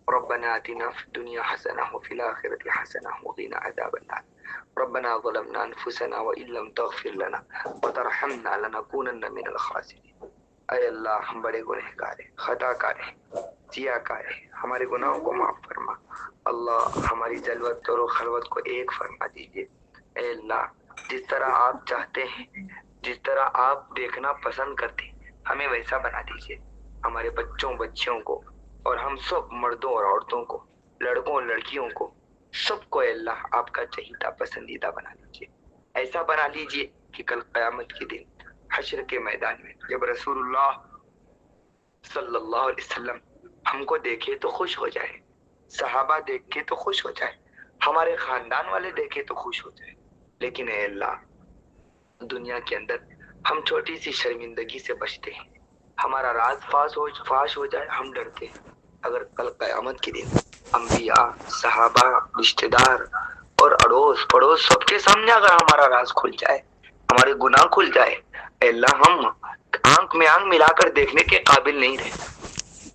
ربنا آتنا في الدنيا حسنة وفي الآخرة حسنة وقنا عذاب النار ربنا ظلمنا أنفسنا وإن لم تغفر لنا وترحمنا لنكونن من الخاسرين. اے اللہ ہم بڑے گنہگار ہیں، خطا کار ہیں، سیاہ کار ہیں، ہمارے گناہوں کو معاف فرما۔ اللہ ہماری جلوت اور خلوت کو ایک فرما دیجیے۔ اے اللہ جس طرح آپ چاہتے ہیں، جس طرح آپ دیکھنا پسند کرتے ہیں، ہمیں ویسا بنا دیجیے۔ ہمارے بچوں بچیوں کو اور ہم سب مردوں اور عورتوں کو، لڑکوں اور لڑکیوں کو، سب کو اے اللہ آپ کا چہیتا پسندیدہ بنا دیجیے۔ ایسا بنا لیجیے کہ کل قیامت کے دن حشر کے میدان میں جب رسول اللہ صلی اللہ علیہ وسلم ہم کو دیکھے تو خوش ہو جائے، صحابہ دیکھ کے تو خوش ہو جائے، ہمارے خاندان والے دیکھے تو خوش ہو جائے۔ لیکن اے اللہ دنیا کے اندر ہم چھوٹی سی شرمندگی سے بچتے ہیں، ہمارا راز فاش ہو جائے، ہم ڈرتے ہیں۔ اگر کل قیامت کے دن انبیاء، صحابہ، رشتہ دار اور اڑوس پڑوس سب کے سامنے اگر ہمارا راز کھل جائے، ہمارے گناہ کھل جائے، اے اللہ ہم آنکھ میں آنکھ ملا کر دیکھنے کے قابل نہیں رہے۔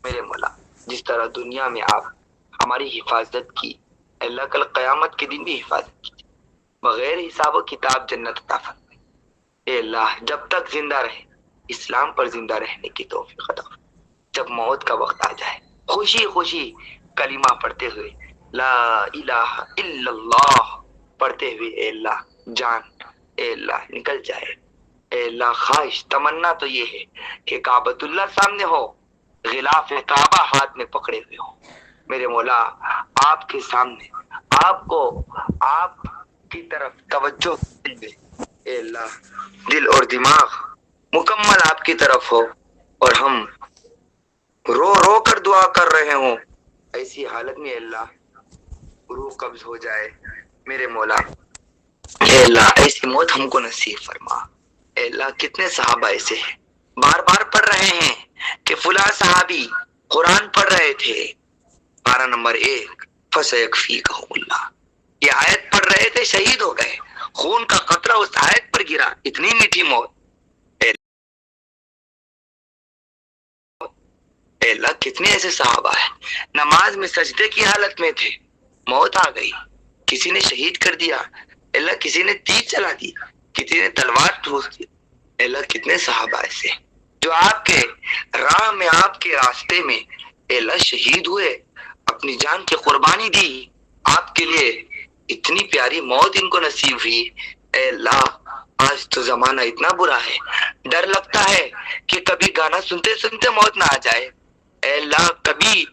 میرے مولا جس طرح دنیا میں آپ ہماری حفاظت کی، اے اللہ کل قیامت کے دن بھی حفاظت کی، بغیر حساب و کتاب جنت عطا فرمائے۔ اے اللہ جب تک زندہ رہے اسلام پر زندہ رہنے کی توفیق عطا فرمائے۔ جب موت کا وقت آ جائے خوشی خوشی کلمہ پڑھتے ہوئے، لا الہ الا اللہ پڑھتے ہوئے اے اللہ جان اے اللہ نکل جائے۔ اے اللہ خواہش تمنا تو یہ ہے کہ کعبۃ اللہ سامنے ہو، غلاف کعبہ ہاتھ میں پکڑے ہوئے ہو۔ میرے مولا آپ کے سامنے آپ کو آپ کی طرف توجہ دے، اے اللہ دل اور دماغ مکمل آپ کی طرف ہو اور ہم رو رو کر دعا کر رہے ہوں، ایسی حالت میں اے اللہ روح قبض ہو جائے۔ میرے مولا اے اللہ ایسی موت ہم کو نصیب فرما۔ اے اللہ کتنے صحابہ ایسے ہیں بار بار پڑھ رہے ہیں کہ فلاں صحابی قرآن پڑھ رہے تھے، پارہ نمبر 1 فَسَيَكْفِيكَهُمُ اللَّهُ، یہ آیت پڑھ رہے تھے شہید ہو گئے، خون کا قطرہ اس آیت پر گرا، اتنی میٹھی موت۔ اے اللہ کتنے ایسے صحابہ ہیں نماز میں سجدے کی حالت میں تھے، موت آ گئی، کسی نے شہید کر دیا، اے اللہ کسی نے تیر چلا دی، کسی نے تلوار ٹھوس دی۔ اے اللہ کتنے صحابہ ایسے ہیں جو آپ کے راہ میں آپ کے راستے میں اے اللہ شہید ہوئے، اپنی جان کی قربانی دی آپ کے لیے، اتنی پیاری موت ان کو نصیب ہوئی۔ اے اللہ آج تو زمانہ اتنا برا ہے، ڈر لگتا ہے کہ کبھی گانا سنتے سنتے موت نہ آ جائے، اے اللہ کبھی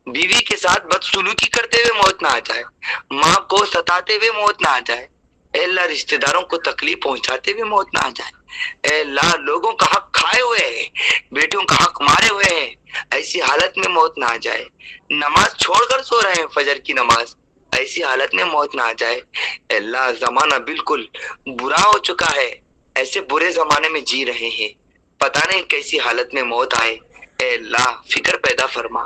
بیوی کے ساتھ بدسلوکی کرتے ہوئے موت نہ آ جائے، ماں کو ستاتے ہوئے موت نہ آ جائے، اے اللہ رشتہ داروں کو تکلیف پہنچاتے ہوئے موت نہ آ جائے، اے اللہ لوگوں کا حق کھائے ہوئے ہیں، بیٹوں کا حق مارے ہوئے ہیں، ایسی حالت میں موت نہ آ جائے، نماز چھوڑ کر سو رہے ہیں فجر کی نماز، ایسی حالت میں موت نہ آ جائے۔ اے اللہ زمانہ بالکل برا ہو چکا ہے، ایسے برے زمانے میں جی رہے ہیں، پتہ نہیں کیسی حالت میں موت آئے۔ اے اللہ فکر پیدا فرما،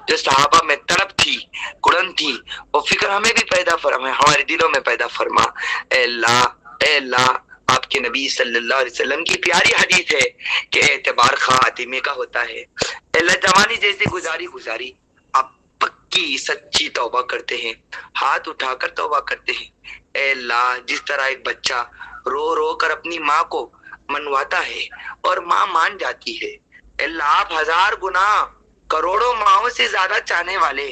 جو صحابہ میں تڑپ تھی کڑن تھی وہ فکر ہمیں بھی پیدا فرما، ہمارے دلوں میں پیدا فرما۔ اے اللہ اے اللہ آپ کے نبی صلی اللہ علیہ وسلم کی پیاری حدیث ہے کہ اعتبار خاتمے کا ہوتا ہے۔ اے اللہ جوانی جیسے گزاری آپ پکی سچی توبہ کرتے ہیں، ہاتھ اٹھا کر توبہ کرتے ہیں۔ اے اللہ جس طرح ایک بچہ رو رو کر اپنی ماں کو منواتا ہے اور ماں مان جاتی ہے، اے اللہ آپ ہزار گنا کروڑوں ماؤں سے زیادہ چاہنے والے،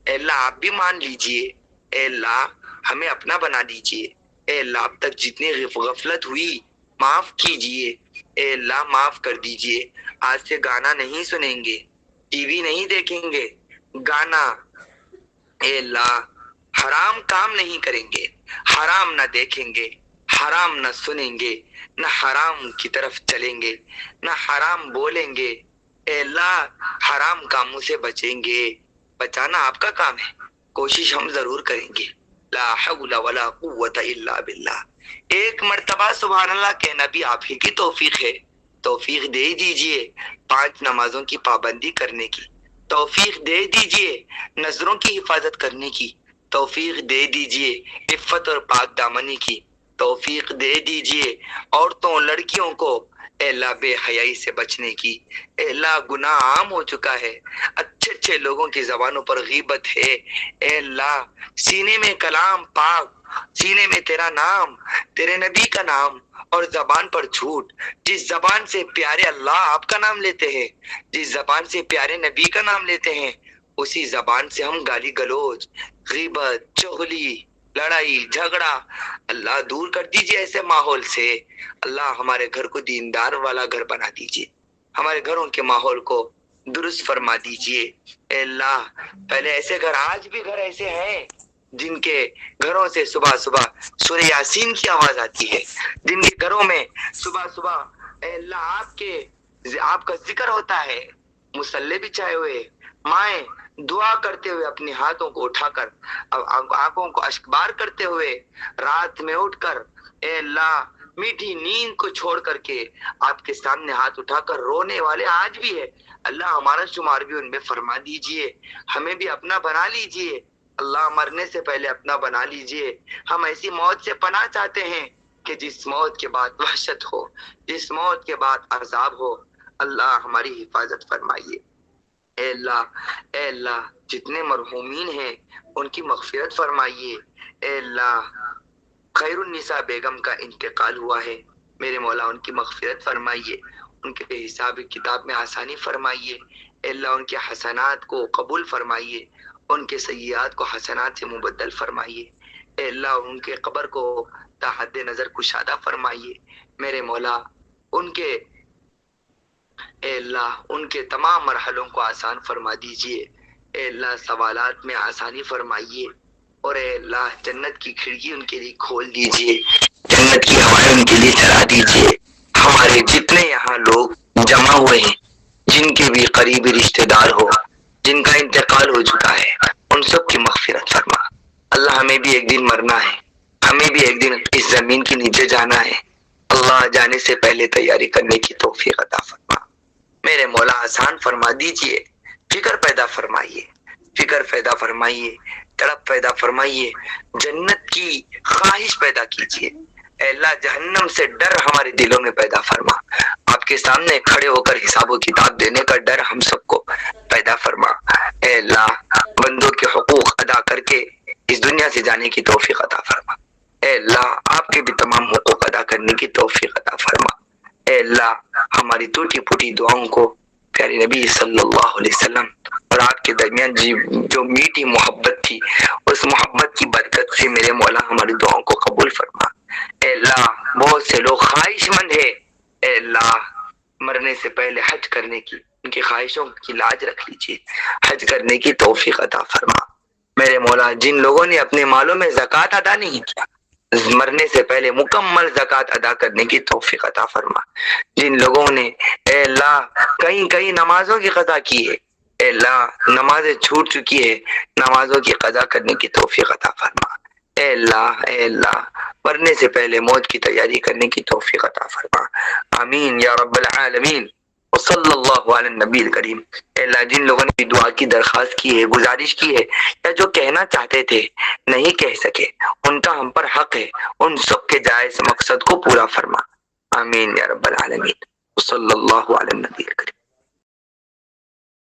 اے اللہ آپ بھی مان لیجئے، اے اللہ ہمیں اپنا بنا دیجئے۔ اے اللہ اب تک جتنی غفلت ہوئی معاف کیجئے، اے اللہ معاف کر دیجئے۔ آج سے گانا نہیں سنیں گے، ٹی وی نہیں دیکھیں گے، گانا اے اللہ حرام کام نہیں کریں گے، حرام نہ دیکھیں گے، حرام نہ سنیں گے، نہ حرام کی طرف چلیں گے، نہ حرام بولیں گے، اے اللہ حرام کاموں سے بچیں گے۔ بچانا آپ کا کام ہے، کوشش ہم ضرور کریں گے۔ لا حول ولا قوت الا باللہ، ایک مرتبہ سبحان اللہ کہنا بھی آپ ہی کی توفیق ہے۔ توفیق دے دیجئے 5 نمازوں کی پابندی کرنے کی، توفیق دے دیجئے نظروں کی حفاظت کرنے کی، توفیق دے دیجئے عفت اور پاک دامنی کی، توفیق دے دیجئے عورتوں لڑکیوں کو اے اللہ بے حیائی سے بچنے کی، اے اللہ گناہ عام ہو چکا ہے، اچھے اچھے لوگوں کی زبانوں پر غیبت ہے، اے اللہ سینے میں کلام پاک، سینے میں تیرا نام، تیرے نبی کا نام، اور زبان پر جھوٹ۔ جس زبان سے پیارے اللہ آپ کا نام لیتے ہیں، جس زبان سے پیارے نبی کا نام لیتے ہیں، اسی زبان سے ہم گالی گلوچ، غیبت، چغلی، لڑائی جھگڑا، اللہ دور کر دیجئے ایسے ماحول سے۔ اللہ ہمارے گھر کو دیندار والا گھر بنا دیجئے، ہمارے گھروں کے ماحول کو درست فرما دیجئے۔ اے اللہ پہلے ایسے گھر، آج بھی گھر ایسے ہیں جن کے گھروں سے صبح صبح سورہ یاسین کی آواز آتی ہے، جن کے گھروں میں صبح صبح اے اللہ آپ کا ذکر ہوتا ہے، مصلی بچھائے ہوئے مائیں دعا کرتے ہوئے اپنے ہاتھوں کو اٹھا کر، آنکھوں کو اشکبار کرتے ہوئے، رات میں اٹھ کر اے اللہ میٹھی نیند کو چھوڑ کر کے آپ کے سامنے ہاتھ اٹھا کر رونے والے آج بھی ہے۔ اللہ ہمارا شمار بھی ان میں فرما دیجئے، ہمیں بھی اپنا بنا لیجئے۔ اللہ مرنے سے پہلے اپنا بنا لیجئے۔ ہم ایسی موت سے پناہ چاہتے ہیں کہ جس موت کے بعد وحشت ہو، جس موت کے بعد عذاب ہو۔ اللہ ہماری حفاظت فرمائیے۔ اے اللہ جتنے مرحومین ہیں ان کی مغفرت فرمائیے۔ اے اللہ خیر النساء بیگم کا انتقال ہوا ہے، میرے مولا ان کی مغفرت فرمائیے، ان کے حساب کتاب میں آسانی فرمائیے۔ اے اللہ ان کے حسنات کو قبول فرمائیے، ان کے سیئات کو حسنات سے مبدل فرمائیے۔ اے اللہ ان کے قبر کو تا حد نظر کشادہ فرمائیے، میرے مولا اے اللہ ان کے تمام مرحلوں کو آسان فرما دیجئے۔ اے اللہ سوالات میں آسانی فرمائیے، اور اے اللہ جنت کی کھڑکی ان کے لیے کھول دیجئے، جنت کی ہوائیں ان کے لیے چلا دیجئے۔ ہمارے جتنے یہاں لوگ جمع ہوئے ہیں، جن کے بھی قریبی رشتہ دار ہو، جن کا انتقال ہو چکا ہے، ان سب کی مغفرت فرما۔ اللہ ہمیں بھی ایک دن مرنا ہے، ہمیں بھی ایک دن اس زمین کے نیچے جانا ہے۔ اللہ جانے سے پہلے تیاری کرنے کی توفیق عطا فرما، میرے مولا آسان فرما دیجئے۔ فکر پیدا فرمائیے، فکر پیدا فرمائیے، تڑپ پیدا فرمائیے، جنت کی خواہش پیدا کیجئے۔ اے اللہ جہنم سے ڈر ہمارے دلوں میں پیدا فرما، آپ کے سامنے کھڑے ہو کر حساب و کتاب دینے کا ڈر ہم سب کو پیدا فرما۔ اے اللہ بندوں کے حقوق ادا کر کے اس دنیا سے جانے کی توفیق عطا فرما۔ اے اللہ آپ کے بھی تمام حقوق ادا کرنے کی توفیق عطا فرما۔ اے اللہ ہماری ٹوٹی پھوٹی دعاؤں کو پیارے نبی صلی اللہ علیہ وسلم اور آپ کے درمیان جو میٹھی محبت تھی، اس محبت کی برکت سے میرے مولا ہماری دعاؤں کو قبول فرما۔ اے اللہ بہت سے لوگ خواہش مند ہے، اے اللہ مرنے سے پہلے حج کرنے کی، ان کی خواہشوں کی لاج رکھ لیجیے، حج کرنے کی توفیق عطا فرما۔ میرے مولا جن لوگوں نے اپنے مالوں میں زکوٰۃ ادا نہیں کیا، مرنے سے پہلے مکمل زکوٰۃ ادا کرنے کی توفیق عطا فرما۔ جن لوگوں نے اے اللہ کئی نمازوں کی قضا کی ہے، اے اللہ نمازیں چھوٹ چکی ہے، نمازوں کی قضا کرنے کی توفیق عطا فرما۔ اے اللہ مرنے سے پہلے موت کی تیاری کرنے کی توفیق عطا فرما۔ آمین یا رب العالمین، وصلی اللہ علی النبی الکریم۔ اے اللہ جن لوگوں نے دعا کی درخواست کی ہے، گزارش کی ہے، یا جو کہنا چاہتے تھے نہیں کہہ سکے، ان کا ہم پر حق ہے، ان سب کے جائز مقصد کو پورا فرما۔ آمین یا رب العالمین، وصلی اللہ علی النبی الکریم۔